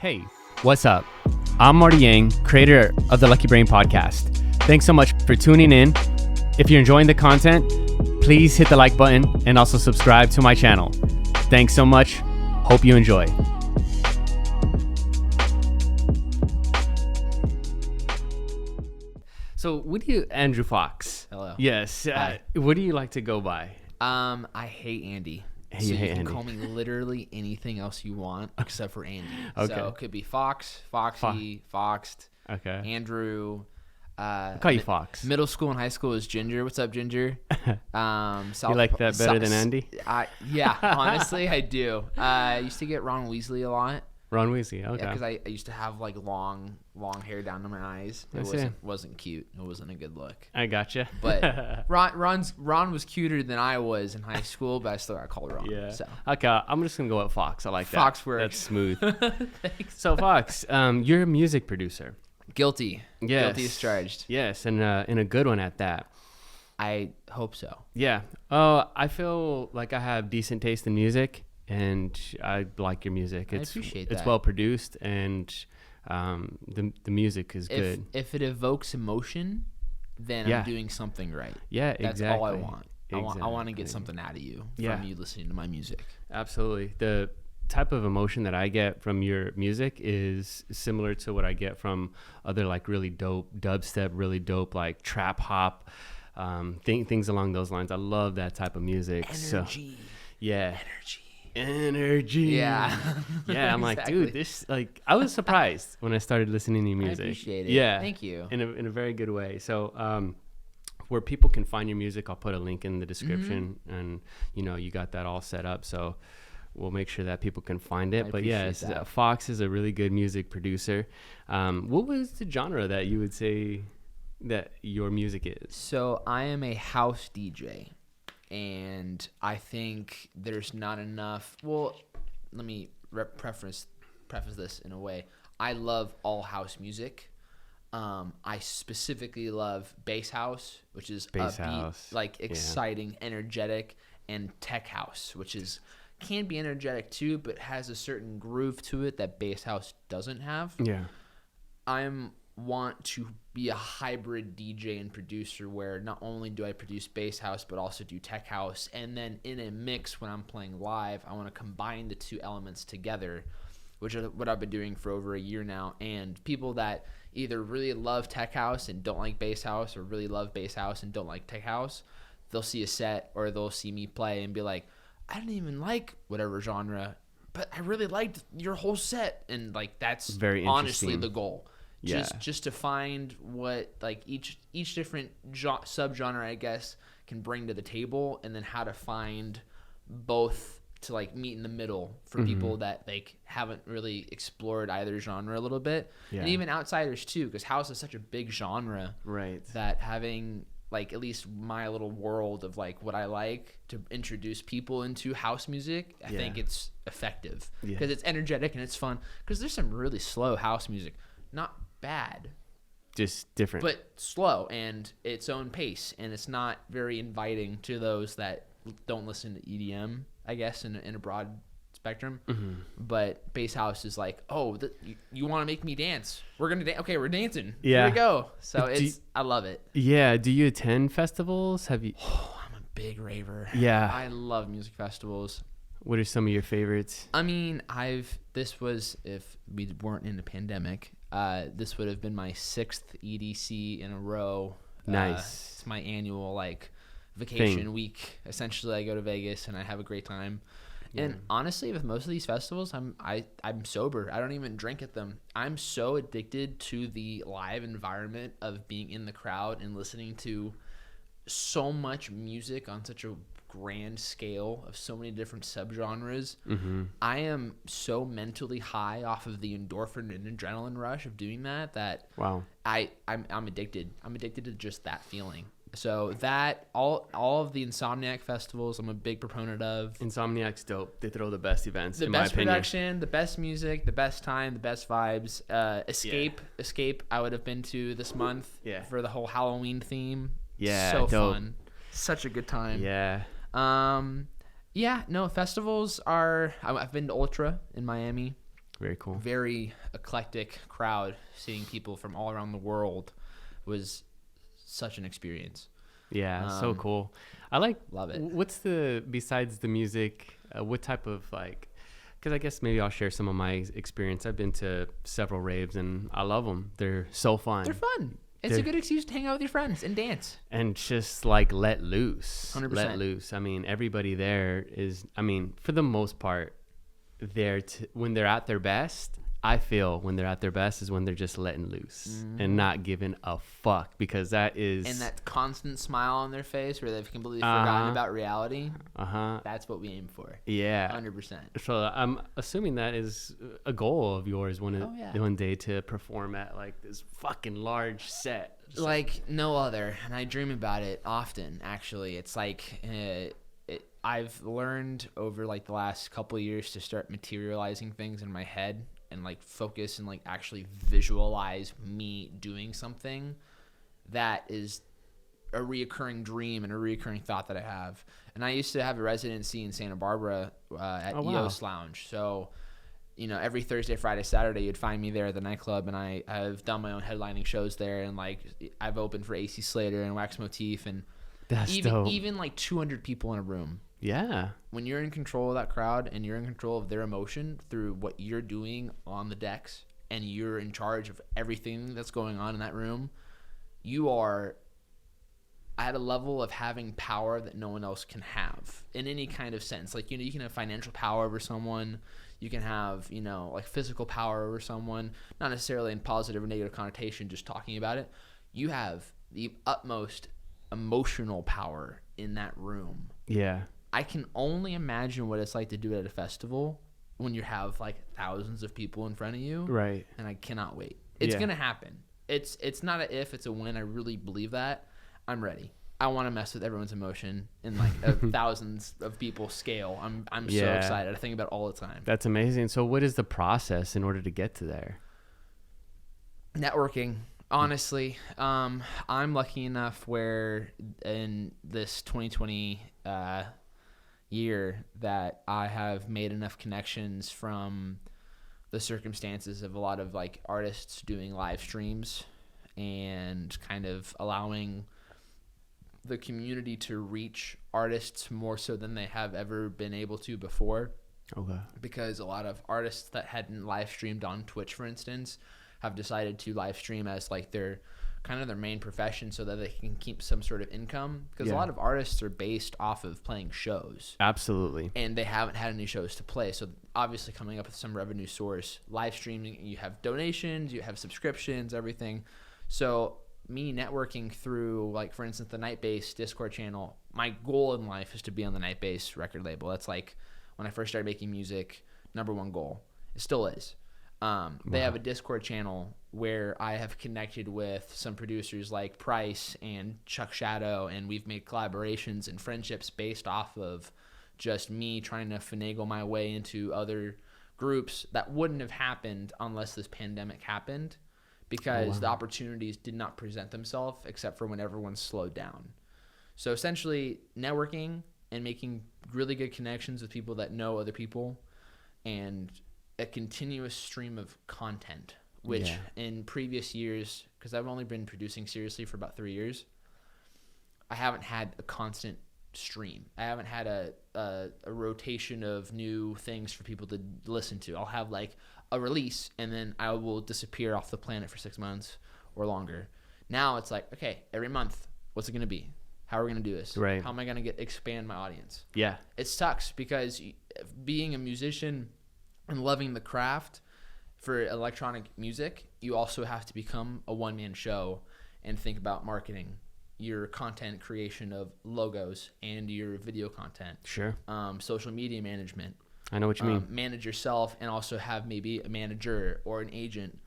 Hey, what's up? I'm Marty Yang, creator of the Lucky Brain podcast. Thanks so much for tuning in. If you're enjoying the content, please hit the like button and also subscribe to my channel. Thanks so much. Hope you enjoy. So, what do you, Andrew Fox? Hello. Yes. What do you like to go by? I hate Andy. Hey, so you hate can Andy. call me literally anything else you want except for Andy. Okay. So it could be Fox, Foxy, Foxed, Okay. Andrew. I'll call you Fox. Middle school and high school is Ginger. What's up, Ginger? You like that better than Andy? Yeah, honestly, I do. I used to get Ron Weasley a lot. Ron Weasley, okay. Yeah, because I used to have like long hair down to my eyes. It wasn't cute. It wasn't a good look. I gotcha. But Ron was cuter than I was in high school, but I still got called Ron. Yeah. So. Okay, I'm just gonna go with Fox. I like that. Fox works. That's smooth. Thanks. So Fox, you're a music producer. Guilty. Yes. Guilty as charged. Yes, and a good one at that. I hope so. Yeah. Oh, I feel like I have decent taste in music, and I like your music. I appreciate It's that. well produced, and the music is good. If it evokes emotion, then Yeah. I'm doing something right. Yeah, That's exactly. all I want. I want to get Exactly. something out of you Yeah. from you listening to my music. Absolutely. The type of emotion that I get from your music is similar to what I get from other like really dope dubstep, really dope like trap hop, things along those lines. I love that type of music. Energy. So, yeah. Energy. Yeah. Yeah, I'm like, Exactly. dude, this like I was surprised when I started listening to your music. I appreciate it. Yeah. Thank you. In a very good way. So, where people can find your music, I'll put a link in the description, and you got that all set up. So we'll make sure that people can find it. I But appreciate yes, that. Fox is a really good music producer. What was the genre that you would say that your music is? So I am a house DJ, and I think there's not enough. Well, let me preface this in a way. I love all house music. I specifically love bass house, which is Bass upbeat, house, like yeah. exciting, energetic, and tech house, which is can be energetic too, but has a certain groove to it that bass house doesn't have. Yeah. Want to be a hybrid DJ and producer where not only do I produce bass house but also do tech house, and then in a mix when I'm playing live I want to combine the two elements together, which is what I've been doing for over a year now. And people that either really love tech house and don't like bass house, or really love bass house and don't like tech house, they'll see a set or they'll see me play and be like, I didn't even like whatever genre, but I really liked your whole set. And like that's Very honestly interesting. the goal. Yeah. Just to find what like each different subgenre I guess can bring to the table, and then how to find both to like meet in the middle for people that like haven't really explored either genre a little bit, Yeah. and even outsiders too, because house is such a big genre Right. that having like at least my little world of like what I like to introduce people into house music, I Yeah. think it's effective Yeah. because it's energetic and it's fun. Because there's some really slow house music, not bad, Just different. but slow and its own pace, and it's not very inviting to those that don't listen to EDM, I guess, in a broad spectrum. But bass house is like, oh, you want to make me dance? We're gonna dance. Okay, we're dancing. Yeah. Here we go. So Do I love it. Yeah. Do you attend festivals? Have you? Oh, I'm a big raver. Yeah. I love music festivals. What are some of your favorites? I mean, this was, if we weren't in a pandemic, this would have been my 6th EDC in a row. Nice. It's my annual like vacation Thing. week. Essentially, I go to Vegas and I have a great time. And honestly, with most of these festivals, I'm sober. I don't even drink at them. I'm so addicted to the live environment of being in the crowd and listening to so much music on such a grand scale of so many different subgenres. I am so mentally high off of the endorphin and adrenaline rush of doing that Wow. I'm addicted. I'm addicted to just that feeling. So that all of the Insomniac festivals, I'm a big proponent of. Insomniac's dope. They throw the best events. The in best my opinion. production, the best music, the best time, the best vibes. Escape. I would have been to this month for the whole Halloween theme. Yeah, so dope. fun. Such a good time. Yeah. Yeah, no, festivals are. I've been to Ultra in Miami. Very cool. Very eclectic crowd. Seeing people from all around the world was such an experience. Yeah, so cool. I love it. What's besides the music, what type of because I guess maybe I'll share some of my experience. I've been to several raves and I love them. They're so fun. They're fun. It's a good excuse to hang out with your friends and dance. And just let loose. 100%. Let loose. I mean, everybody there is, for the most part, when they're at their best. I feel when they're at their best is when they're just letting loose and not giving a fuck, because that is... And that constant smile on their face where they've completely forgotten about reality. That's what we aim for. Yeah. 100%. So I'm assuming that is a goal of yours one day, to perform at this fucking large set. Like no other. And I dream about it often, actually. It's like... I've learned over the last couple of years to start materializing things in my head and focus and actually visualize me doing something that is a reoccurring dream and a reoccurring thought that I have. And I used to have a residency in Santa Barbara at EOS Lounge. So, every Thursday, Friday, Saturday, you'd find me there at the nightclub, and I've done my own headlining shows there, and I've opened for AC Slater and Wax Motif, and even 200 people in a room. Yeah. When you're in control of that crowd and you're in control of their emotion through what you're doing on the decks, and you're in charge of everything that's going on in that room, you are at a level of having power that no one else can have in any kind of sense. You can have financial power over someone. You can have, physical power over someone, not necessarily in positive or negative connotation, just talking about it. You have the utmost emotional power in that room. Yeah. I can only imagine what it's like to do it at a festival when you have thousands of people in front of you. Right. And I cannot wait. It's going to happen. It's not a if, it's a when. I really believe that. I'm ready. I want to mess with everyone's emotion in a thousands of people scale. I'm so excited. I think about it all the time. That's amazing. So what is the process in order to get to there? Networking. Honestly, I'm lucky enough where in this 2020 year that I have made enough connections from the circumstances of a lot of artists doing live streams and kind of allowing the community to reach artists more so than they have ever been able to before. Okay. Because a lot of artists that hadn't live streamed on Twitch, for instance, have decided to live stream as their kind of their main profession so that they can keep some sort of income, because a lot of artists are based off of playing shows. Absolutely. And they haven't had any shows to play, so obviously coming up with some revenue source. Live streaming, you have donations, you have subscriptions, everything. So me networking through for instance the Night Bass Discord channel, my goal in life is to be on the Night Bass record label. That's when I first started making music, number one goal. It still is. They have a Discord channel where I have connected with some producers like Price and Chuck Shadow, and we've made collaborations and friendships based off of just me trying to finagle my way into other groups that wouldn't have happened unless this pandemic happened, because the opportunities did not present themselves except for when everyone slowed down. So essentially networking and making really good connections with people that know other people, and a continuous stream of content, which in previous years, because I've only been producing seriously for about 3 years, I haven't had a constant stream. I haven't had a rotation of new things for people to listen to. I'll have a release and then I will disappear off the planet for 6 months or longer. Now it's okay, every month, what's it going to be? How are we going to do this? Right. How am I going to expand my audience? Yeah. It sucks because being a musician and loving the craft for electronic music, you also have to become a one-man show and think about marketing, your content creation of logos and your video content. Sure. Social media management. I know what you mean. Manage yourself and also have maybe a manager or an agent,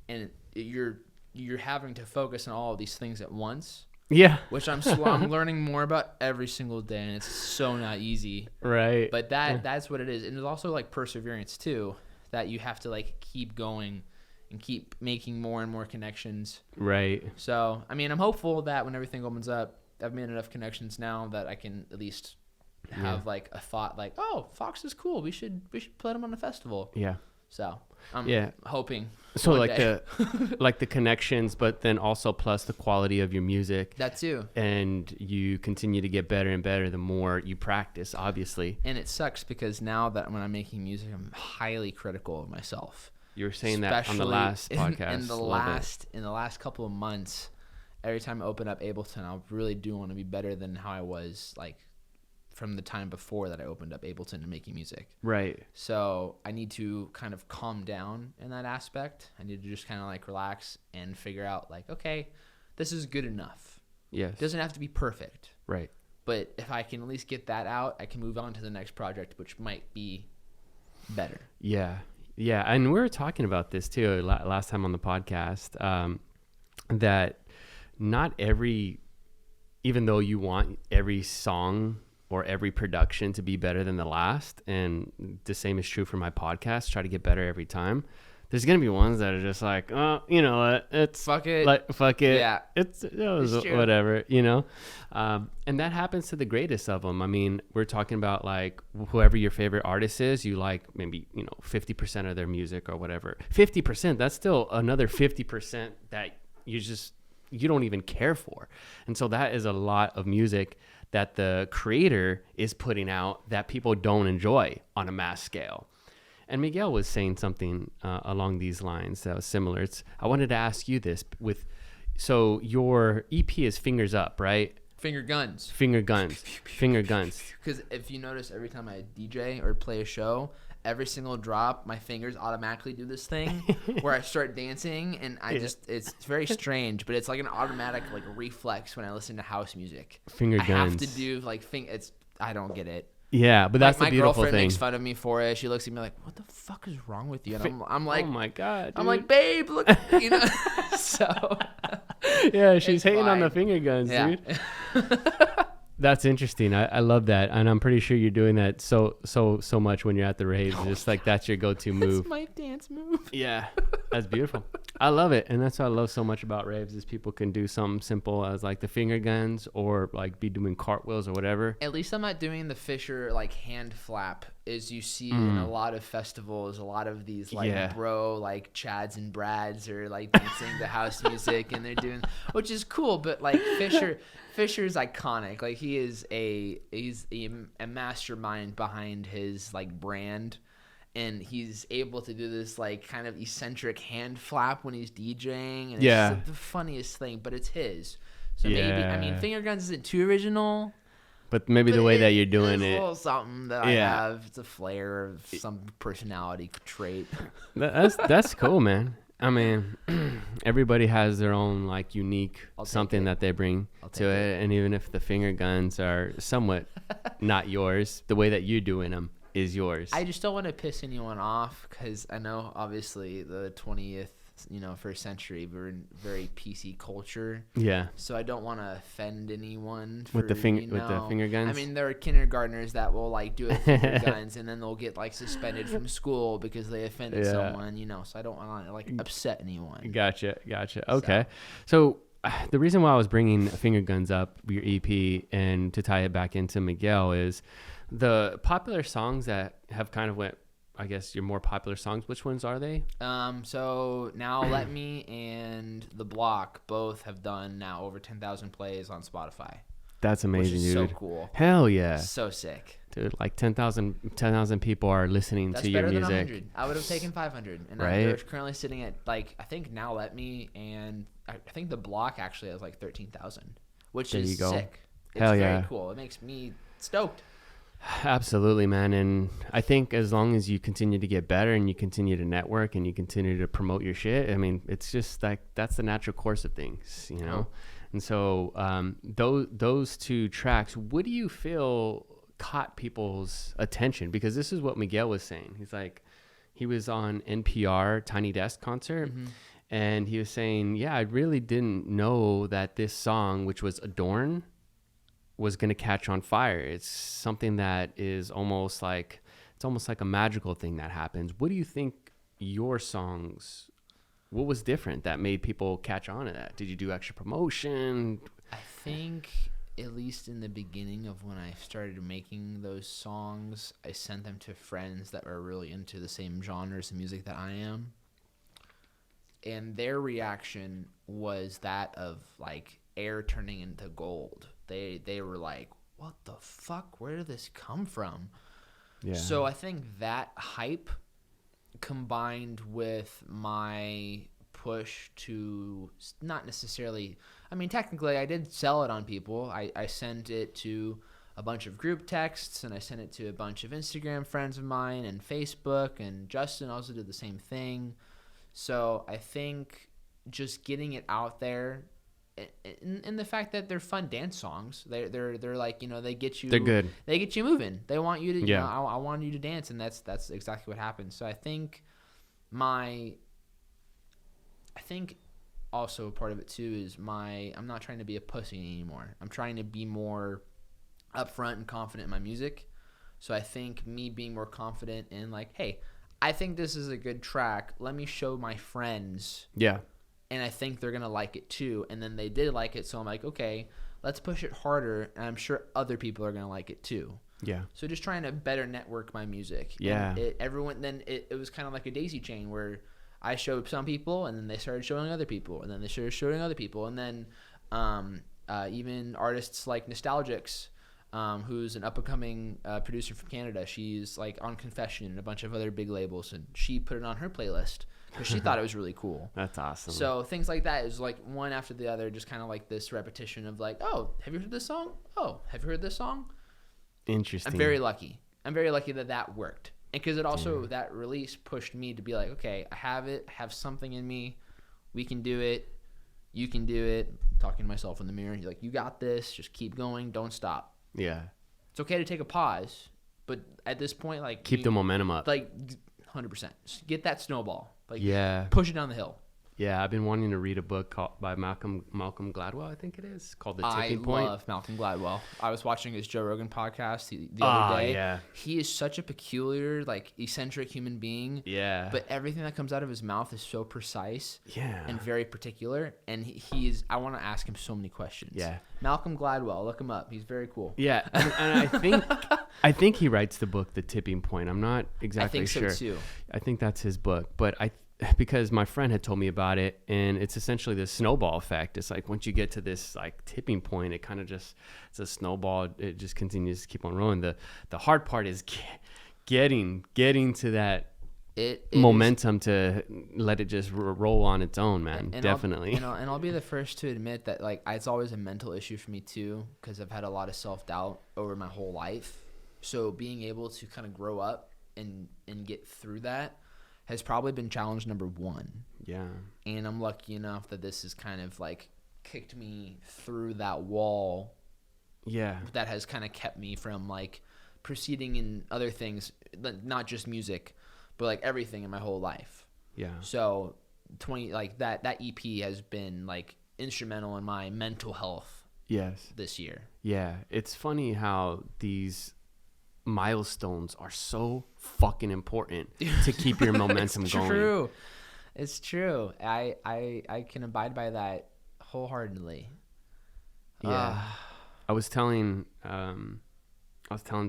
and you're having to focus on all of these things at once. Yeah. Which I'm learning more about every single day, and it's so not easy. Right. But that's what it is. And there's also perseverance too, that you have to keep going and keep making more and more connections. Right. So, I'm hopeful that when everything opens up, I've made enough connections now that I can at least have a thought oh, Fox is cool. We should put him on a festival. Yeah. So I'm hoping. So like day. like the connections, but then also plus the quality of your music. That too. And you continue to get better and better the more you practice, obviously. And it sucks because now that when I'm making music, I'm highly critical of myself. You were saying that on the last podcast. In the last couple of months, every time I open up Ableton, I really do want to be better than how I was like from the time before that I opened up Ableton and making music. Right. So I need to kind of calm down in that aspect. I need to just kind of like relax and figure out like, okay, this is good enough. Yes. It doesn't have to be perfect. Right. But if I can at least get that out, I can move on to the next project, which might be better. Yeah. Yeah. And we were talking about this too last time on the podcast, that not every, even though you want every song or every production to be better than the last, and the same is true for my podcast, try to get better every time, there's gonna be ones that are just like, oh, you know what, it's fuck it, like fuck it, yeah, it's whatever, you know. And that happens to the greatest of them. I mean, we're talking about like whoever your favorite artist is, you like maybe 50% of their music or whatever. 50%, that's still another 50% that you don't even care for. And so that is a lot of music that the creator is putting out that people don't enjoy on a mass scale. And Miguel was saying something along these lines that was similar. I wanted to ask you this so your EP is Fingers Up, right? Finger guns. Because if you notice, every time I DJ or play a show, every single drop, my fingers automatically do this thing where I start dancing, and it's very strange, but it's like an automatic like reflex when I listen to house music. I have to do like I don't get it. Yeah, but that's the beautiful thing. My girlfriend makes fun of me for it. She looks at me like, "What the fuck is wrong with you?" And I'm like, "Oh my god!" Dude. I'm like, "Babe, look," So yeah, she's hating on the finger guns, dude. That's interesting. I love that, and I'm pretty sure you're doing that so much when you're at the raves. Just like that's your go-to move. That's my dance move. Yeah, that's beautiful. I love it, and that's what I love so much about raves is people can do something simple as like the finger guns or like be doing cartwheels or whatever. At least I'm not doing the Fisher like hand flap as you see in a lot of festivals. A lot of these like bro like Chads and Brads are like dancing to house music, and they're doing, which is cool, but like Fisher's iconic. Like he's a mastermind behind his like brand, and he's able to do this like kind of eccentric hand flap when he's DJing, and it's just the funniest thing, but it's his. So maybe Finger Guns isn't too original, but maybe the way that you're doing it, a little something that I have. It's a flair of some personality trait. That's cool, man. I mean, everybody has their own like unique something that they bring to it. And even if the finger guns are somewhat not yours, the way that you're doing them is yours. I just don't want to piss anyone off because I know obviously the 20th, first century, we're in very PC culture. Yeah. So I don't want to offend anyone with the finger guns. I mean, there are kindergartners that will like do it with finger guns, and then they'll get like suspended from school because they offended someone. So I don't want to like upset anyone. Gotcha. Okay. So the reason why I was bringing finger guns up, your EP, and to tie it back into Miguel is the popular songs that have kind of went. I guess your more popular songs, which ones are they? So Now Let Me and The Block both have done now over 10,000 plays on Spotify. That's amazing, which is dude. So cool. Hell yeah. So sick. Dude, like 10,000 people are listening to your music. That's better than 100. I would have taken 500. And they're currently sitting at like, I think Now Let Me and I think The Block actually has like 13,000, which is sick. It's very cool. It makes me stoked. Absolutely, man. And I think as long as you continue to get better and you continue to network and you continue to promote your shit, I mean, it's just like that's the natural course of things, And so those two tracks, what do you feel caught people's attention? Because this is what Miguel was saying. He's like, he was on NPR Tiny Desk concert, and he was saying, I really didn't know that this song, which was Adorn, was going to catch on fire. It's something that is almost like a magical thing that happens. What do you think your songs, what was different that made people catch on to that? Did you do extra promotion? I think at least in the beginning of when I started making those songs, I sent them to friends that were really into the same genres of music that I am. And their reaction was that of like air turning into gold. They were like, what the fuck? Where did this come from? Yeah. So I think that hype combined with my push to not necessarily, I mean, technically I did sell it on people. I sent it to a bunch of group texts, and I sent it to a bunch of Instagram friends of mine and Facebook, and Justin also did the same thing. So I think just getting it out there, and the fact that they're fun dance songs, they're like, you know, they get you, they're good. They get you moving. They want you to, Yeah. you know, I want you to dance, and that's exactly what happened. So I think also part of it too is I'm not trying to be a pussy anymore. I'm trying to be more upfront and confident in my music. So I think me being more confident in like, hey, I think this is a good track. Let me show my friends. Yeah. And I think they're going to like it too. And then they did like it. So I'm like, okay, let's push it harder. And I'm sure other people are going to like it too. Yeah. So just trying to better network my music. Yeah. And it was kind of like a daisy chain where I showed some people, and then they started showing other people, and then they started showing other people. And then even artists like Nostalgics, who's an up-and-coming producer from Canada. She's like on Confession and a bunch of other big labels, and she put it on her playlist because she thought it was really cool. That's awesome. So things like that is like one after the other, just kind of like this repetition of like, oh, have you heard this song? Oh, have you heard this song? Interesting. I'm very lucky. I'm very lucky that worked. And because it also, that release pushed me to be like, okay, I have it. I have something in me. We can do it. You can do it. Talking to myself in the mirror. You're like, you got this. Just keep going. Don't stop. Yeah. It's okay to take a pause. But at this point, like, Keep the momentum up. Like, 100%. Just get that snowball. Like, yeah. Push it down the hill. Yeah, I've been wanting to read a book by Malcolm Gladwell, I think it is, called The Tipping Point. I love Malcolm Gladwell. I was watching his Joe Rogan podcast the other day. Yeah. He is such a peculiar, like, eccentric human being. Yeah. But everything that comes out of his mouth is so precise. Yeah. And very particular. And he's, I want to ask him so many questions. Yeah. Malcolm Gladwell, look him up. He's very cool. Yeah, and I think he writes the book The Tipping Point. I'm not exactly sure. I think so too. I think that's his book, but because my friend had told me about it, and it's essentially the snowball effect. It's like once you get to this like tipping point, it kind of just, it's a snowball. It just continues to keep on rolling. The hard part is getting to that momentum to let it just roll on its own, man. And definitely. I'll be the first to admit that like it's always a mental issue for me too, because I've had a lot of self-doubt over my whole life. So being able to kind of grow up and get through that has probably been challenge number one. Yeah. And I'm lucky enough that this has kind of like kicked me through that wall. Yeah. That has kind of kept me from like proceeding in other things, not just music, but like everything in my whole life. Yeah. So that EP has been like instrumental in my mental health. Yes. This year. Yeah. It's funny how these milestones are so fucking important to keep your momentum going. True. It's true. I can abide by that wholeheartedly. Yeah. I was telling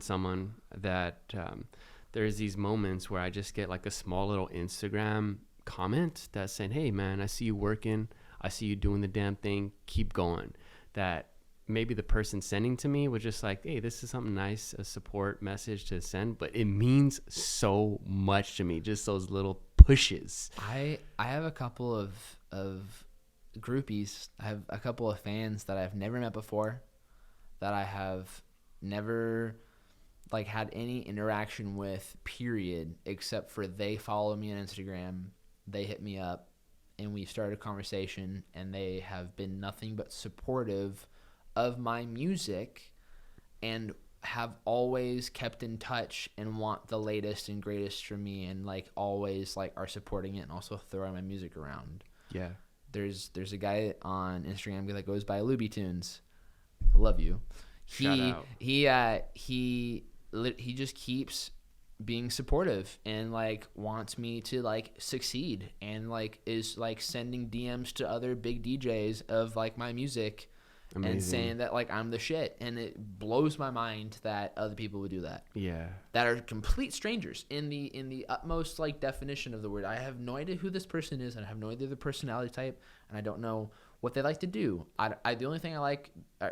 someone that there's these moments where I just get like a small little Instagram comment that's saying, hey man, I see you working, I see you doing the damn thing, keep going. That maybe the person sending to me was just like, hey, this is something nice, a support message to send, but it means so much to me, just those little pushes. I have a couple of groupies. I have a couple of fans that I've never met before, that I have never like had any interaction with, period, except for they follow me on Instagram, they hit me up, and we've started a conversation, and they have been nothing but supportive of my music and have always kept in touch and want the latest and greatest from me, and like always like are supporting it and also throwing my music around. Yeah. There's a guy on Instagram that goes by Luby Tunes. I love you. Shout out. He just keeps being supportive and like wants me to like succeed, and like is like sending DMs to other big DJs of like my music Amazing. and saying that like I'm the shit, and it blows my mind that other people would do that. Yeah. That are complete strangers in the utmost like definition of the word. I have no idea who this person is, and I have no idea their personality type, and I don't know what they like to do. The only thing I like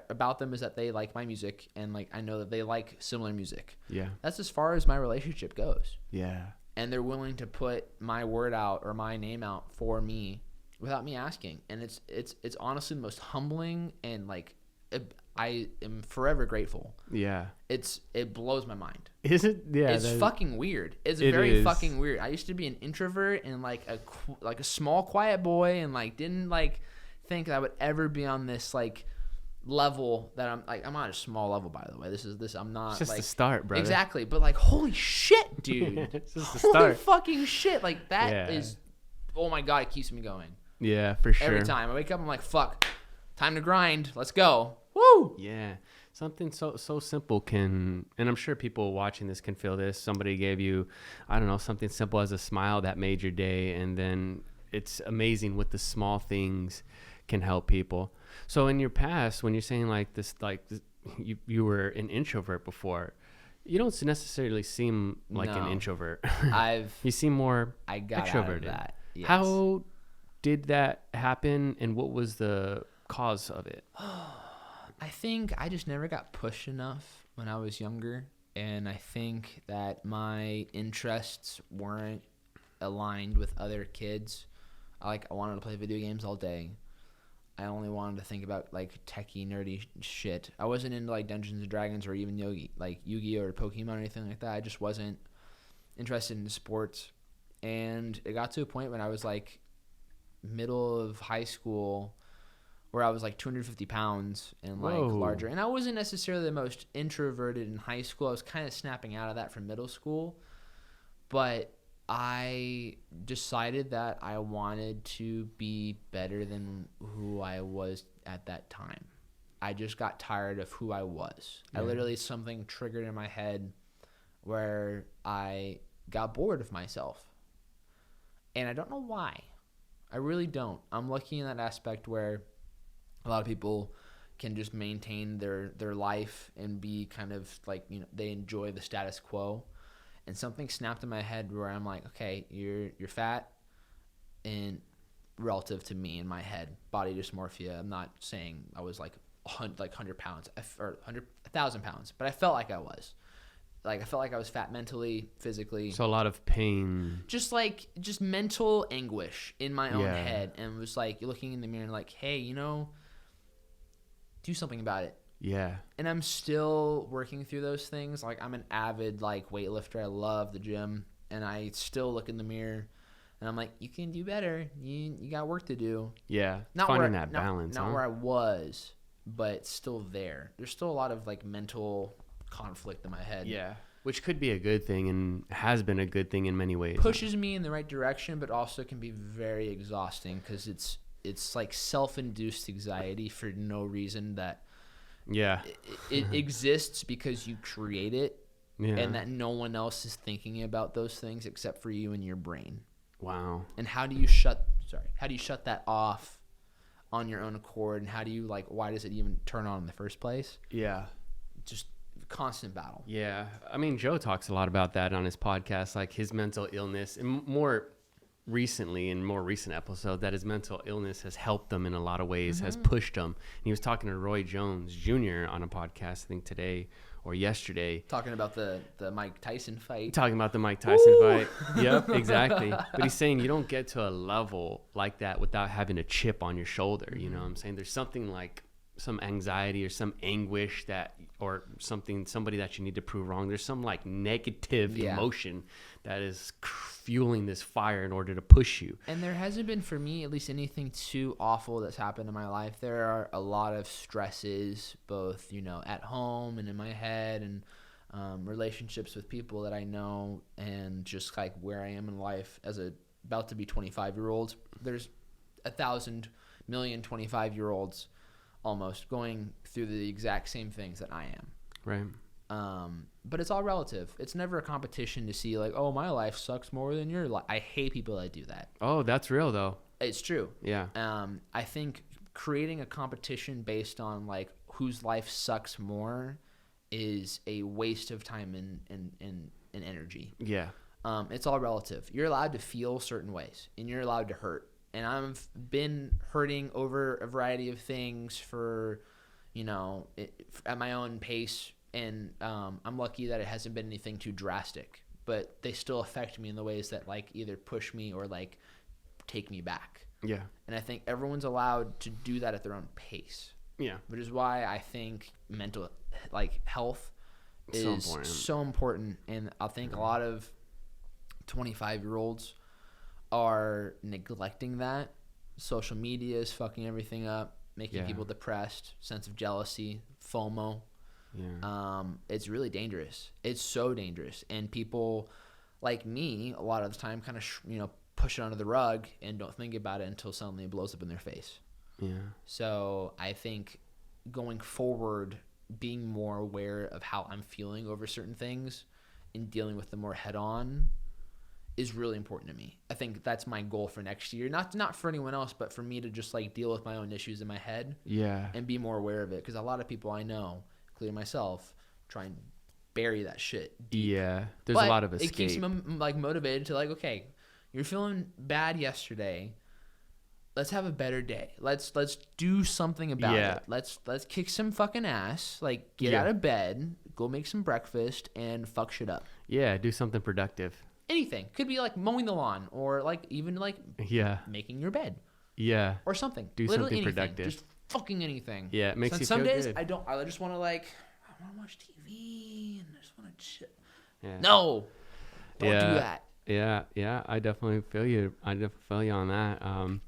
about them is that they like my music, and like I know that they like similar music. Yeah. That's as far as my relationship goes. Yeah. And they're willing to put my word out or my name out for me without me asking. And it's honestly the most humbling, and like I am forever grateful. Yeah. It blows my mind. Is it? Yeah. It's fucking weird. It's very fucking weird. I used to be an introvert and like a small quiet boy, and like didn't like think that I would ever be on this like level that I'm on a small level, by the way. I'm not, it's just like the start, brother. Exactly. But like, holy shit, dude. It's just the Holy start. fucking shit. Like that is, oh my God, it keeps me going. Yeah, for sure. Every time I wake up, I'm like, fuck, time to grind. Let's go. Woo. Yeah. Something so simple can, and I'm sure people watching this can feel this. Somebody gave you, I don't know, something simple as a smile that made your day, and then it's amazing what the small things can help people. So in your past, when you're saying like this, you were an introvert before, you don't necessarily seem like an introvert. You seem more I got extroverted. out of that. Yes. How did that happen, and what was the cause of it? I think I just never got pushed enough when I was younger, and I think that my interests weren't aligned with other kids. I wanted to play video games all day. I only wanted to think about like techie, nerdy shit. I wasn't into like Dungeons and Dragons or even Yu-Gi-Oh or Pokemon or anything like that. I just wasn't interested in sports. And it got to a point when I was like middle of high school where I was like 250 pounds and like larger. And I wasn't necessarily the most introverted in high school. I was kind of snapping out of that from middle school. But I decided that I wanted to be better than who I was at that time. I just got tired of who I was. Yeah. Something triggered in my head where I got bored of myself. And I don't know why. I really don't. I'm lucky in that aspect where a lot of people can just maintain their life and be kind of like, they enjoy the status quo. And something snapped in my head where I'm like, okay, you're fat, and relative to me in my head, body dysmorphia. I'm not saying I was like 100 pounds or 1,000 pounds, but I felt like I was. Like I felt like I was fat mentally, physically. So a lot of pain. Just mental anguish in my own head, and was like looking in the mirror and like, hey, do something about it. Yeah. And I'm still working through those things. Like I'm an avid weightlifter. I love the gym, and I still look in the mirror and I'm like, you can do better. You got work to do. Yeah. Finding that balance. Not where I was, but still there. There's still a lot of mental conflict in my head. Yeah. Which could be a good thing, and has been a good thing in many ways. Pushes me in the right direction, but also can be very exhausting because it's like self-induced anxiety for no reason that it exists because you create it, and that no one else is thinking about those things except for you and your brain. Wow. And how do you shut that off on your own accord, and how do you why does it even turn on in the first place? Yeah. Just constant battle. Yeah. I mean, Joe talks a lot about that on his podcast, like his mental illness, and more recently in more recent episodes, that his mental illness has helped him in a lot of ways, has pushed him. And he was talking to Roy Jones Jr. on a podcast, I think today or yesterday. Talking about the Mike Tyson fight. Fight. Yep, exactly. But he's saying you don't get to a level like that without having a chip on your shoulder. You know what I'm saying? There's something like some anxiety or some anguish or somebody that you need to prove wrong. There's some negative emotion that is fueling this fire in order to push you. And there hasn't been, for me, at least anything too awful that's happened in my life. There are a lot of stresses, both, at home and in my head, and relationships with people that I know, and just where I am in life as about to be 25-year-old. There's 1,000 million 25-year-olds almost going through the exact same things that I am. Right. But it's all relative. It's never a competition to see my life sucks more than your life. I hate people that do that. Oh, that's real though. It's true. Yeah. I think creating a competition based on like whose life sucks more is a waste of time and energy. Yeah. It's all relative. You're allowed to feel certain ways, and you're allowed to hurt. And I've been hurting over a variety of things for, at my own pace. And I'm lucky that it hasn't been anything too drastic. But they still affect me in the ways that like either push me or like take me back. Yeah. And I think everyone's allowed to do that at their own pace. Yeah. Which is why I think mental health is so important. And I think a lot of 25-year-olds are neglecting that. Social media is fucking everything up, making people depressed, sense of jealousy, FOMO. Yeah. It's really dangerous. It's so dangerous. And people like me, a lot of the time, kind of push it under the rug and don't think about it until suddenly it blows up in their face. Yeah. So I think going forward, being more aware of how I'm feeling over certain things and dealing with them more head on is really important to me. I think that's my goal for next year. Not for anyone else, but for me to just like deal with my own issues in my head. Yeah. And be more aware of it. Because a lot of people I know, including myself, try and bury that shit deep. Yeah. There's a lot of escape. It keeps them like motivated to like, okay, you're feeling bad yesterday. Let's have a better day. Let's do something about it. Let's kick some fucking ass. Like get out of bed, go make some breakfast, and fuck shit up. Yeah, do something productive. Anything. Could be like mowing the lawn or like even like making your bed. Yeah. Or something. Do literally something anything. productive. Just fucking anything. Yeah, it makes you some feel days good. I just want to like I want to watch TV and I just want to chill. Yeah. No. Don't do that. Yeah, I definitely feel you. On that.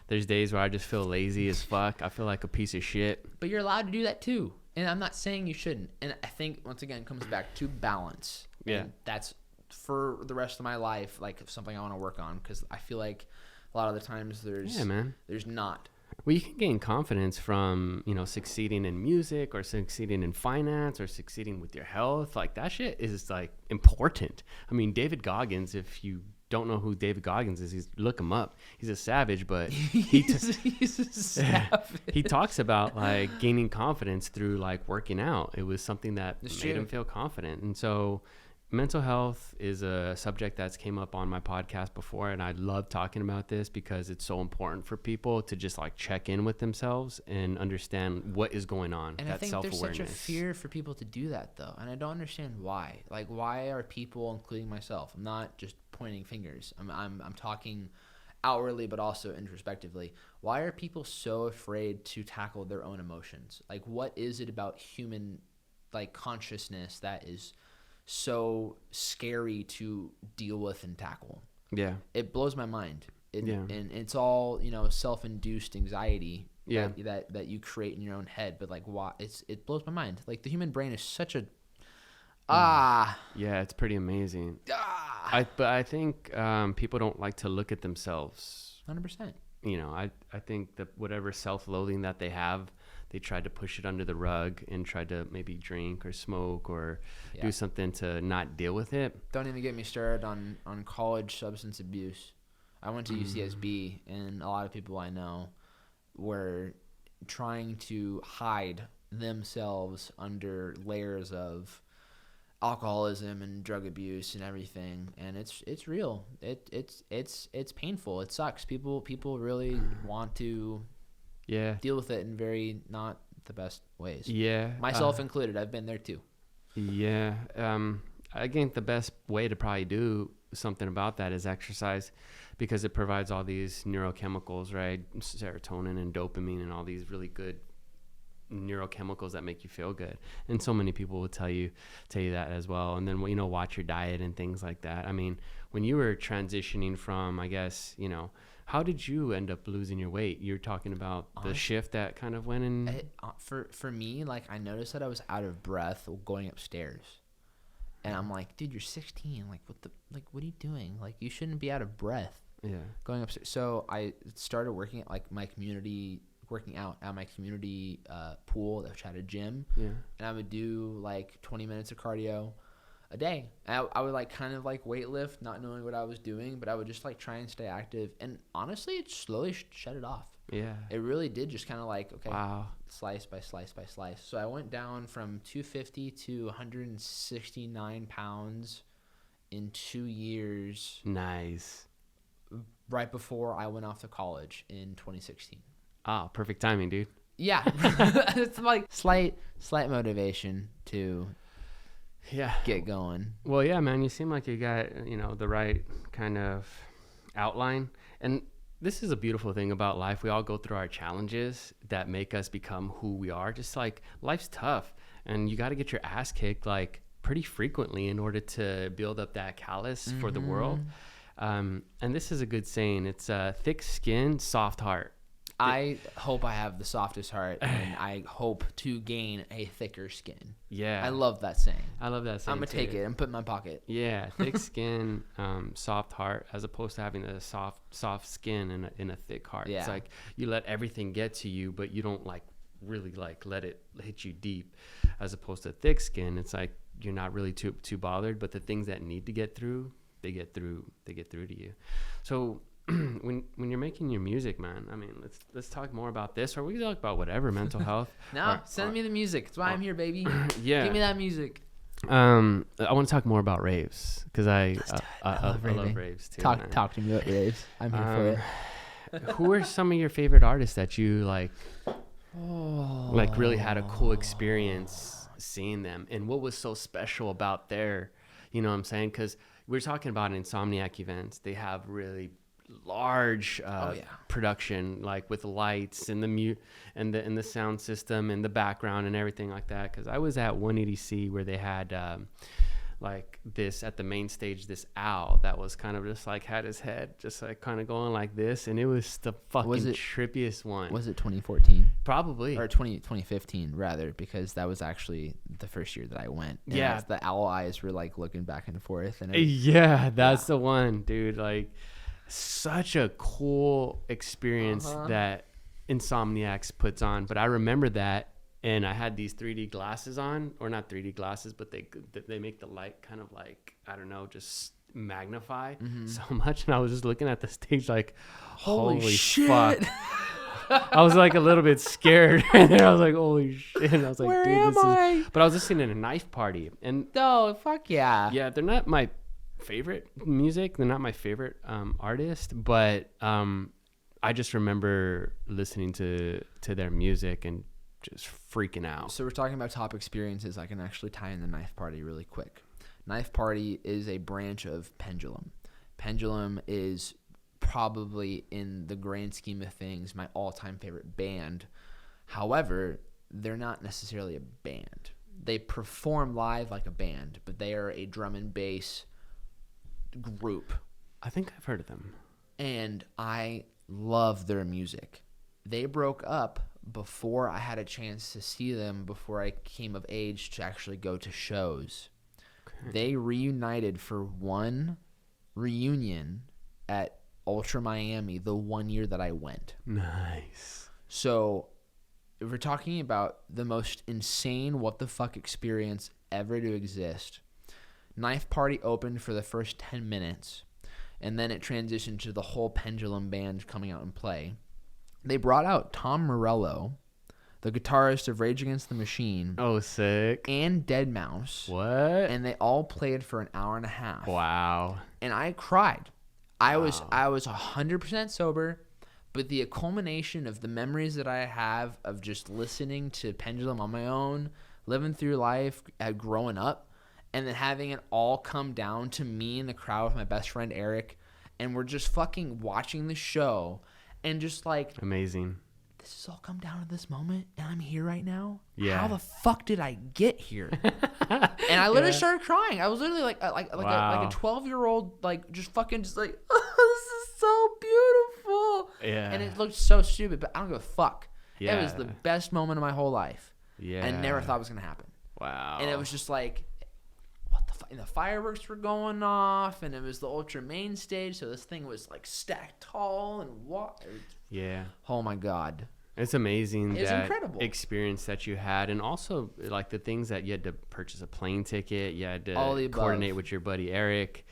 There's days where I just feel lazy as fuck. I feel like a piece of shit. But you're allowed to do that too. And I'm not saying you shouldn't. And I think once again it comes back to balance. Yeah. And that's for the rest of my life like something I want to work on because I feel like a lot of the times there's not. Well, you can gain confidence from, succeeding in music or succeeding in finance or succeeding with your health. Like that shit is like important. I mean, David Goggins, if you don't know who David Goggins is, look him up. He's a savage, but he's a savage. He talks about like gaining confidence through like working out. It was something that made him feel confident. And so mental health is a subject that's came up on my podcast before, and I love talking about this because it's so important for people to just like check in with themselves and understand what is going on. And I think there's such a fear for people to do that though, and I don't understand why. Like, why are people, including myself, I'm not just pointing fingers, I'm talking outwardly but also introspectively, why are people so afraid to tackle their own emotions? Like, what is it about human like consciousness that is so scary to deal with and tackle? Yeah, it blows my mind. And it's all self-induced anxiety that you create in your own head. But like, why? It blows my mind. Like the human brain is such a it's pretty amazing. But I think people don't like to look at themselves 100%. I think that whatever self-loathing that they have, they tried to push it under the rug and tried to maybe drink or smoke or do something to not deal with it. Don't even get me started on college substance abuse. I went to UCSB, and a lot of people I know were trying to hide themselves under layers of alcoholism and drug abuse and everything, and it's real. It's painful. It sucks. People really want to deal with it in very not the best ways. Myself included. I've been there too. I think the best way to probably do something about that is exercise, because it provides all these neurochemicals, right? Serotonin and dopamine and all these really good neurochemicals that make you feel good. And so many people will tell you that as well. And then watch your diet and things like that. I mean, when you were transitioning from, I guess, how did you end up losing your weight? You're talking about the shift that kind of went in. For me, like, I noticed that I was out of breath going upstairs, and I'm like, dude, you're 16. Like, what are you doing? Like, you shouldn't be out of breath. Yeah. Going upstairs. So I started working at working out at my community pool, which had a gym. Yeah. And I would do like 20 minutes of cardio, a day. I would like kind of like weightlift, not knowing what I was doing, but I would just like try and stay active. And honestly, it slowly shut it off. Yeah. It really did just kind of like, okay, Wow. slice by slice by slice. So I went down from 250 to 169 pounds in 2 years. Nice. Right before I went off to college in 2016. Oh, perfect timing, dude. Yeah. It's like slight motivation to get going. Well, yeah, man, you seem like you got, the right kind of outline. And this is a beautiful thing about life. We all go through our challenges that make us become who we are. Just like life's tough and you got to get your ass kicked like pretty frequently in order to build up that callus for the world. And this is a good saying. It's thick skin, soft heart. I hope I have the softest heart, and I hope to gain a thicker skin. Yeah. I love that saying. I love that saying. I'm going to take it and put it in my pocket. Yeah. Thick skin, soft heart, as opposed to having a soft skin in a thick heart. Yeah. It's like you let everything get to you, but you don't like really like let it hit you deep. As opposed to thick skin, it's like you're not really too bothered, but the things that need to get through, they get through to you. So when you're making your music, man, I mean, let's talk more about this, or we can talk about whatever, mental health. Send me the music. That's why I'm here, baby. Yeah. Give me that music. I want to talk more about raves because I love raves too. Talk to me about raves. I'm here for it. Who are some of your favorite artists that you like really had a cool experience seeing them, and what was so special about their, you know what I'm saying? Because we're talking about Insomniac events. They have really large production, like with lights and the sound system and the background and everything like that. Because I was at 180C where they had like this at the main stage, this owl that was kind of just like had his head just like kind of going like this, and it was the fucking trippiest one. Was it 2014? Probably. Or 2015 rather, because that was actually the first year that I went. And yeah, the owl eyes were like looking back and forth, and that's the one, dude. Like, such a cool experience that Insomniacs puts on. But I remember that, and I had these 3D glasses on, or not 3D glasses, but they make the light kind of like, I don't know, just magnify so much. And I was just looking at the stage like, holy shit. Fuck. I was like a little bit scared, and then I was like, holy shit. And I was like, where dude, am I? But I was listening to Knife Party, and fuck yeah. Yeah, they're not my favorite music. They're not my favorite artist, but I just remember listening to their music and just freaking out. So we're talking about top experiences. I can actually tie in the Knife Party really quick. Knife Party is a branch of Pendulum. Pendulum is probably, in the grand scheme of things, my all-time favorite band. However, they're not necessarily a band. They perform live like a band, but they are a drum and bass group. I think I've heard of them. And I love their music. They broke up before I had a chance to see them, before I came of age to actually go to shows. Okay. They reunited for one reunion at Ultra Miami the 1 year that I went. Nice. So if we're talking about the most insane what the fuck experience ever to exist, Knife Party opened for the first 10 minutes, and then it transitioned to the whole Pendulum band coming out and play. They brought out Tom Morello, the guitarist of Rage Against the Machine. Oh, sick. And Deadmau5. What? And they all played for an hour and a half. Wow. And I cried. I was 100% sober, but the culmination of the memories that I have of just listening to Pendulum on my own, living through life, growing up, and then having it all come down to me in the crowd with my best friend Eric, and we're just fucking watching the show, and just like, amazing. This has all come down to this moment, and I'm here right now. Yeah. How the fuck did I get here? And I literally started crying. I was literally like a 12-year-old, like just like, oh, this is so beautiful. Yeah. And it looked so stupid, but I don't give a fuck. Yeah. It was the best moment of my whole life. Yeah. I never thought it was gonna happen. Wow. And it was just like, what the fuck? And the fireworks were going off, and it was the ultra main stage, so this thing was like stacked tall and what? Yeah. Oh my god. It's amazing It's that incredible. experience that you had, and also like the things that you had to purchase a plane ticket, you had All the to above. coordinate with your buddy Eric.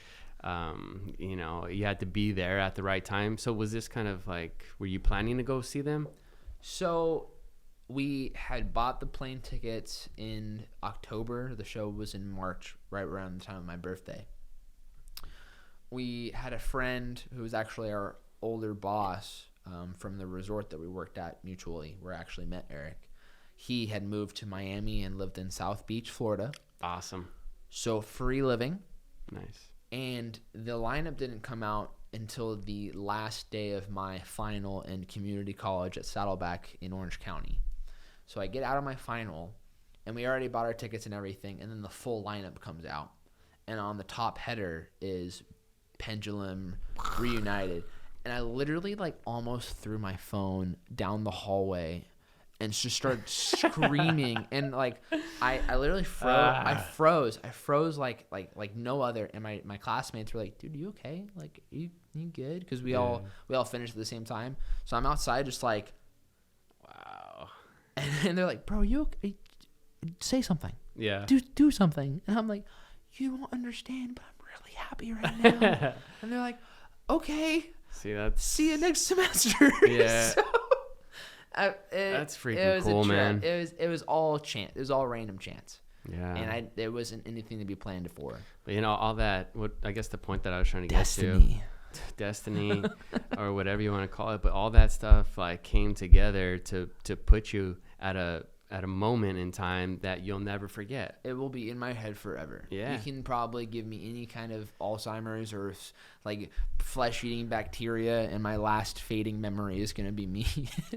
You know, you had to be there at the right time. So was this kind of like, were you planning to go see them? So we had bought the plane tickets in October. The show was in March, right around the time of my birthday. We had a friend who was actually our older boss from the resort that we worked at mutually, where I actually met Eric. He had moved to Miami and lived in South Beach, Florida. Awesome. So free living. Nice. And the lineup didn't come out until the last day of my final in community college at Saddleback in Orange County. So I get out of my final, and we already bought our tickets and everything, and then the full lineup comes out. And on the top header is Pendulum Reunited. And I literally like almost threw my phone down the hallway and just started screaming. And like I literally froze. I froze like no other. And my classmates were like, "Dude, you okay? Like you good?" Because we all finished at the same time. So I'm outside just like, wow. And they're like, "Bro, you okay? Say something. Yeah. Do something." And I'm like, "You won't understand, but I'm really happy right now." And they're like, "Okay. See you next semester." Yeah. So, that's freaking cool, man. It was all chance. It was all random chance. Yeah. And there wasn't anything to be planned for. But you know, all that. What I guess the point that I was trying to destiny, or whatever you want to call it. But all that stuff like came together to put you at a moment in time that you'll never forget. It will be in my head forever. Yeah. You can probably give me any kind of Alzheimer's or like flesh-eating bacteria, and my last fading memory is going to be me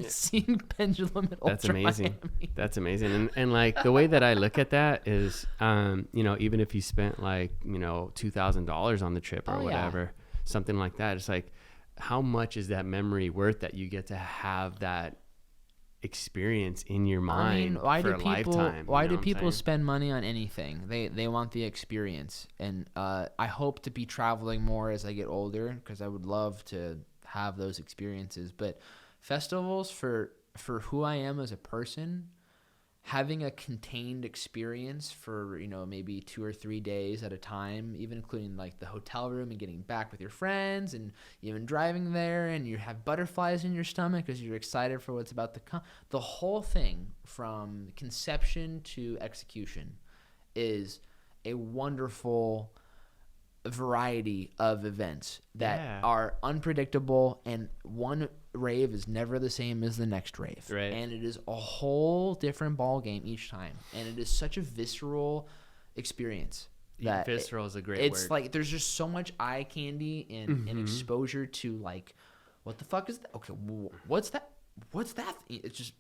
seeing Pendulum at That's Ultra amazing. Miami. That's amazing. And like the way that I look at that is, you know, even if you spent like, you know, $2,000 on the trip or whatever, something like that, it's like, how much is that memory worth that you get to have that experience in your mind for a lifetime? Why do people spend money on anything? They want the experience. And I hope to be traveling more as I get older, because I would love to have those experiences. But festivals, for who I am as a person, having a contained experience for, you know, maybe 2 or 3 days at a time, even including like the hotel room and getting back with your friends and even driving there, and you have butterflies in your stomach because you're excited for what's about to come. The whole thing from conception to execution is a wonderful variety of events that are unpredictable, and one rave is never the same as the next rave, right? And it is a whole different ball game each time, and it is such a visceral experience. That visceral is a great word. It's like there's just so much eye candy and exposure to like, what the fuck is that? Okay, what's that? It's just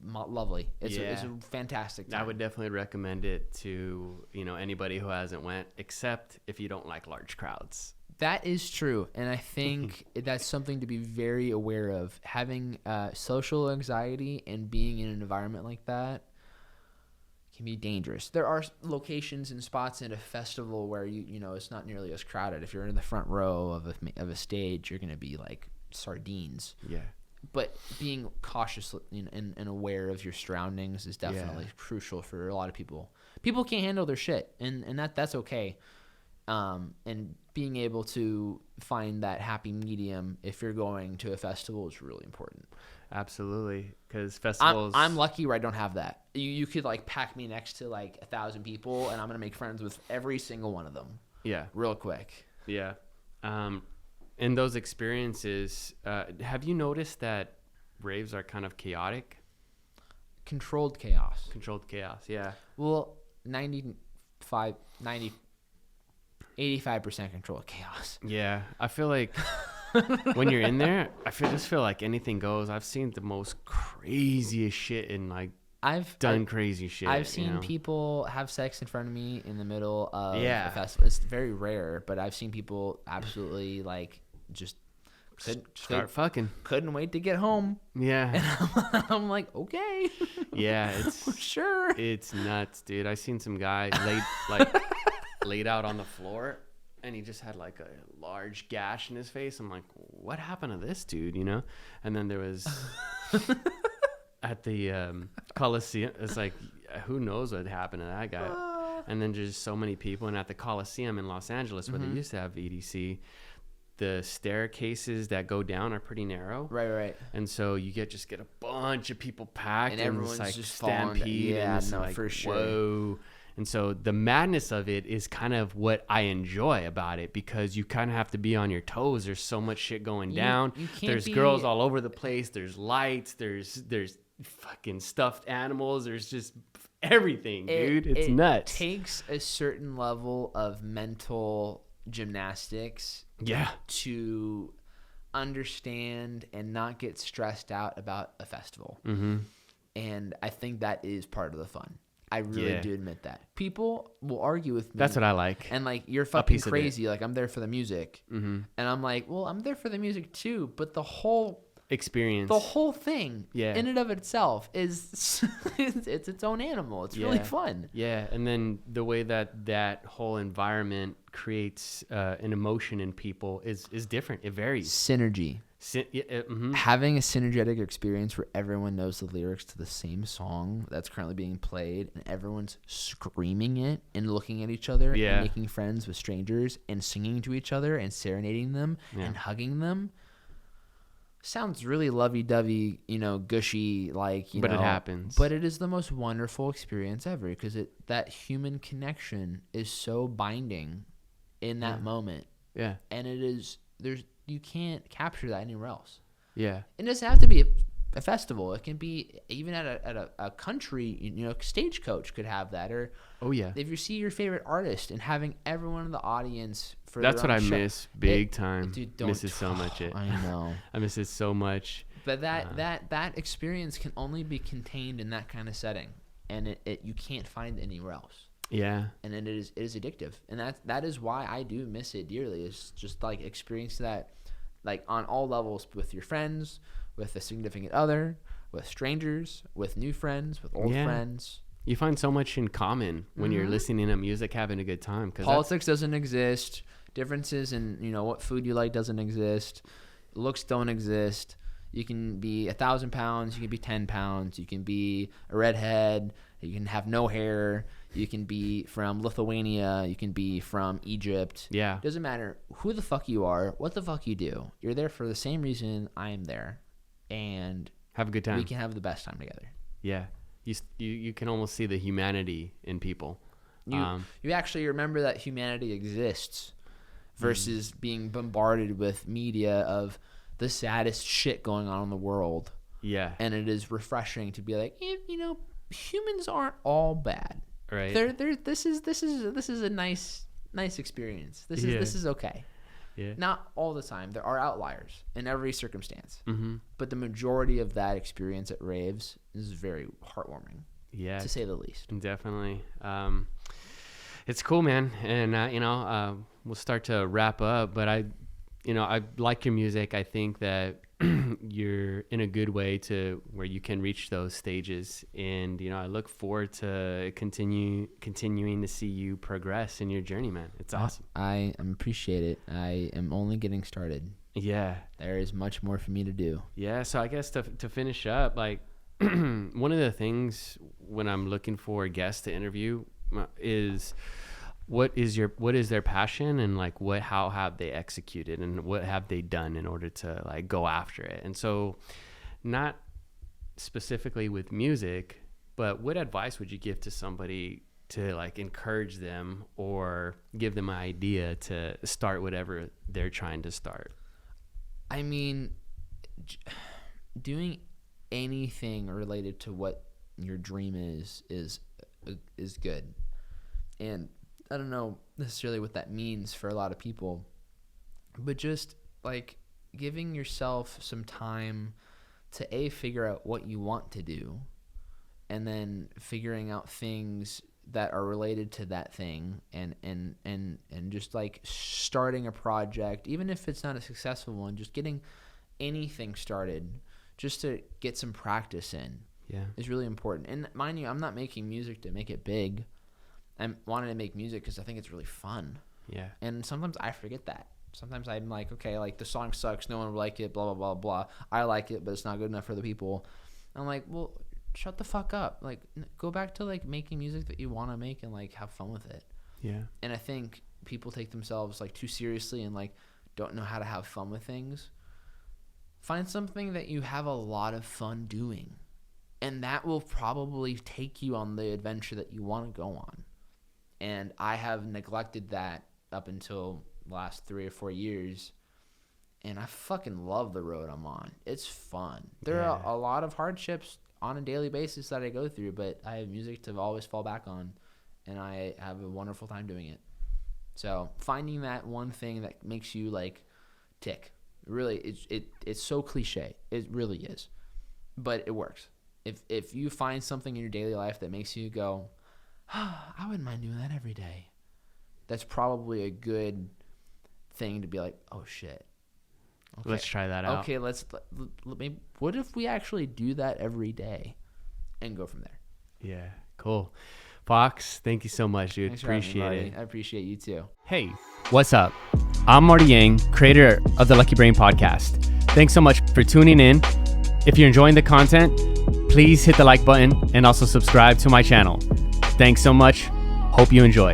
lovely. It's a fantastic time. I would definitely recommend it to, you know, anybody who hasn't went, except if you don't like large crowds. That is true, and I think that's something to be very aware of. Having social anxiety and being in an environment like that can be dangerous. There are locations and spots at a festival where you know it's not nearly as crowded. If you're in the front row of a stage, you're gonna be like sardines. Yeah. But being cautious and aware of your surroundings is definitely crucial for a lot of people. People can't handle their shit, and that's okay. And being able to find that happy medium if you're going to a festival is really important. Absolutely, because festivals. I'm lucky where I don't have that. You could like pack me next to like 1,000 people, and I'm gonna make friends with every single one of them. Yeah. Real quick. Yeah. In those experiences, have you noticed that raves are kind of chaotic? Controlled chaos. Controlled chaos, yeah. Well, 85% controlled chaos. Yeah, I feel like when you're in there, just feel like anything goes. I've seen the most craziest shit in like I've done crazy shit. I've seen people have sex in front of me in the middle of a festival. It's very rare, but I've seen people absolutely like just start fucking. Couldn't wait to get home. Yeah. And I'm like, okay. Yeah, it's sure. It's nuts, dude. I seen some guy laid out on the floor, and he just had like a large gash in his face. I'm like, what happened to this dude, you know? And then there was at the Coliseum. It's like, who knows what happened to that guy? And then just so many people. And at the Coliseum in Los Angeles, where they used to have EDC, the staircases that go down are pretty narrow. Right. And so you get a bunch of people packed, And everyone's it's like just stampede. Yeah, and no, like, for sure. Whoa. And so the madness of it is kind of what I enjoy about it, because you kind of have to be on your toes. There's so much shit going down. You can't There's girls all over the place. There's lights. There's fucking stuffed animals. There's just everything, dude. It's nuts. It takes a certain level of mental gymnastics to understand and not get stressed out about a festival. And I think that is part of the fun. I really do admit that. People will argue with me. That's what I like. And like, you're fucking crazy. Like, I'm there for the music. And I'm like, well, I'm there for the music too, but the whole experience, the whole thing in and of itself is it's its own animal. It's really fun. And then the way that whole environment creates an emotion in people is different. It varies. Synergy. Having a synergetic experience where everyone knows the lyrics to the same song that's currently being played, and everyone's screaming it and looking at each other and making friends with strangers and singing to each other and serenading them and hugging them. Sounds really lovey-dovey, gushy, like, but it happens. But it is the most wonderful experience ever, because that human connection is so binding in that moment. Yeah. And you can't capture that anywhere else. Yeah. It doesn't have to be a festival. It can be even at a country, Stagecoach could have that. Or if you see your favorite artist and having everyone in the audience for that's their what own I show. miss big time. Dude, miss it so much. I know. I miss it so much. But that experience can only be contained in that kind of setting, and you can't find it anywhere else. Yeah. And it is addictive, and that is why I do miss it dearly. It's just like experience that, like, on all levels, with your friends, with a significant other, with strangers, with new friends, with old friends. You find so much in common when you're listening to music, having a good time. Politics doesn't exist. Differences in what food you like doesn't exist. Looks don't exist. You can be 1,000 pounds. You can be 10 pounds. You can be a redhead. You can have no hair. You can be from Lithuania. You can be from Egypt. Yeah. Doesn't matter who the fuck you are, what the fuck you do. You're there for the same reason I am there. And have a good time. We can have the best time together. Yeah. You can almost see the humanity in people. You actually remember that humanity exists versus being bombarded with media of the saddest shit going on in the world. Yeah. And it is refreshing to be like, humans aren't all bad. Right. This is a nice experience. This is okay. Yeah. Not all the time. There are outliers in every circumstance. But the majority of that experience at raves is very heartwarming. Yeah. To say the least. Definitely. It's cool, man. And we'll start to wrap up, but I like your music. I think that you're in a good way to where you can reach those stages, and I look forward to continuing to see you progress in your journey, man. It's awesome. I appreciate it. I am only getting started. Yeah, there is much more for me to do. Yeah, so I guess to finish up, like one of the things when I'm looking for a guest to interview is what is their passion, and like how have they executed, and what have they done in order to like go after it. And so not specifically with music, but what advice would you give to somebody to like encourage them or give them an idea to start whatever they're trying to start? I mean, doing anything related to what your dream is good. And I don't know necessarily what that means for a lot of people, but just like giving yourself some time to figure out what you want to do, and then figuring out things that are related to that thing, and just like starting a project, even if it's not a successful one, just getting anything started just to get some practice in is really important. And mind you, I'm not making music to make it big. I'm wanting to make music because I think it's really fun. Yeah. And sometimes I forget that. Sometimes I'm like, okay, like the song sucks, no one will like it, blah, blah, blah, blah. I like it, but it's not good enough for the people. I'm like, well, shut the fuck up. Like, go back to like making music that you want to make and like have fun with it. Yeah. And I think people take themselves like too seriously and like don't know how to have fun with things. Find something that you have a lot of fun doing, and that will probably take you on the adventure that you want to go on. And I have neglected that up until the last 3 or 4 years. And I fucking love the road I'm on. It's fun. There are a lot of hardships on a daily basis that I go through, but I have music to always fall back on, and I have a wonderful time doing it. So finding that one thing that makes you like tick, really, it's so cliche. It really is, but it works. If you find something in your daily life that makes you go, I wouldn't mind doing that every day, that's probably a good thing to be like, oh shit. Okay. Let's try that out. Okay, maybe, what if we actually do that every day and go from there? Yeah, cool. Fox, thank you so much, dude. Appreciate it. I appreciate you too. Hey, what's up? I'm Marty Yang, creator of the Lucky Brain podcast. Thanks so much for tuning in. If you're enjoying the content, please hit the like button and also subscribe to my channel. Thanks so much. Hope you enjoy.